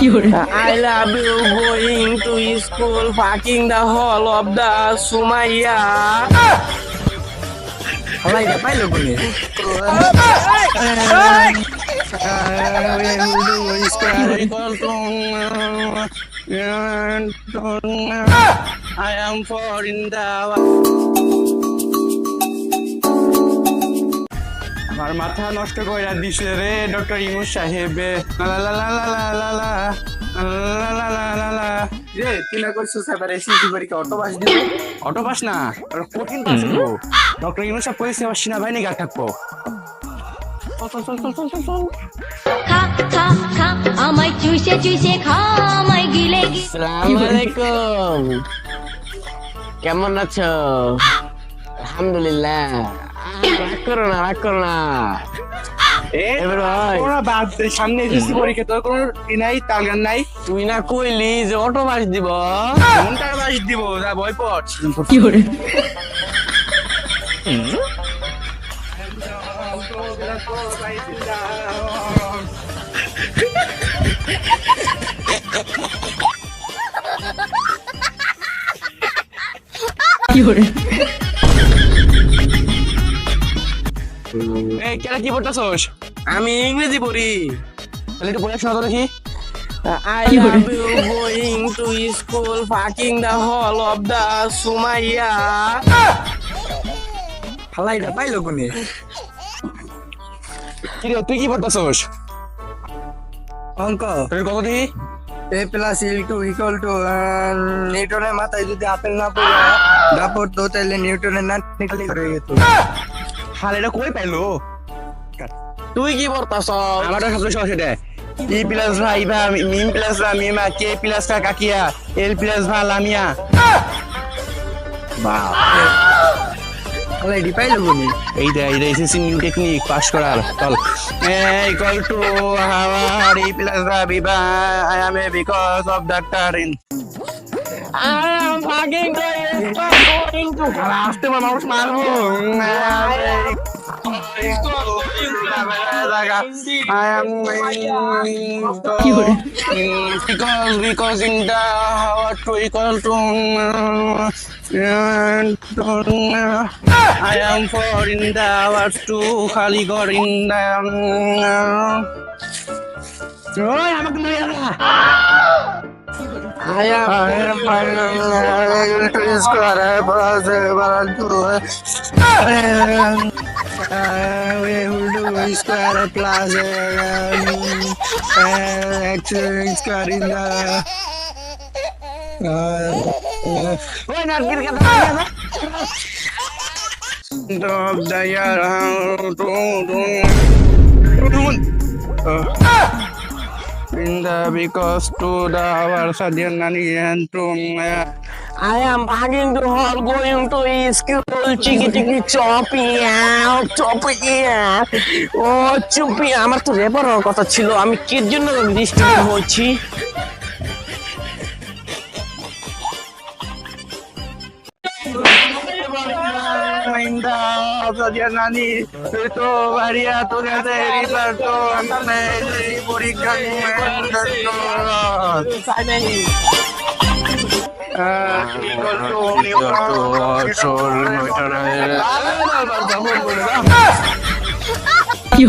I love you going to school, fucking the whole of the Sumaya. হালাই দা পাইলো কোনে I am for in the আমার মাথা নষ্ট কইরা দিছে রে ডক্টর ইমু সাহেবে লা লা লা লা লা লা লা লা লা লা লা লা রে তুই না কইছস এবার এসিসি পরীক্ষা অটো পাস না আর কঠিন পাস করব ডক্টর ইমু সাহেব কইছে আমার সেনাবাহিনী গা থাকবো চল খা খা খা আমায় চুষে চুষে খা আমায় গিলে গিলে আসসালামু আলাইকুম কেমন আছো আলহামদুলিল্লাহ রাগ করো না এবার ভাই তোরা বাদ দে সামনে এসিসি পরীক্ষা তোর কোনো নাই তালগান নাই তুই না কইলি যে অটো বাস দিব কোনটা বাস দিব যা বই পড় এই কেন কি পড়তাছস আমি ইংরেজি পড়ি তাহলে একটু পড়ে শোনা তো দেখি I love you going to school, fucking the whole of the Sumaya. হালাই দা পাইলো কোনে কি রে তুই কি পড়তাছস অঙ্ক তোর কত দেখি a প্লাস ইকুয়াল টু নিউটনের মাথায় যদি আপেল না পড়ে না পড়তো তাহলে নিউটনের না নিকলে হয়ে যেত হাল এটা কই পাইলো তুই কি পড়তাছ আমারটা সবচেয়ে সহজ এটা ই প্লাস ভাই বা মিম প্লাস রা মিমা কে প্লাস কা কাকিয়া এল প্লাস ভা লামিয়া বাহ অলরেডি পাইলো বলি এইটা এসএসসি নিউ টেকনিক পাস করার চল ইকুয়াল টু হাওয়ার ই প্লাস ভা বিবা I am a because of the টারিন I am fucking going to আসতে মানুষ মারবো I am because in the how to equal to I am for in the hours to খালি ঘর in the ওই আমাকে মেরে না I am to square plus we will do square plus x square in the ওই না গির কথা of the year in the because to the hours again and to I am fucking to hall going to school chiki chopping ও চুপি আমার তো rapper হওয়ার কথা ছিল আমি কির জন্য ডিস্টার্ব হচ্ছি in the house again nani to varia to the river to ame purikha কি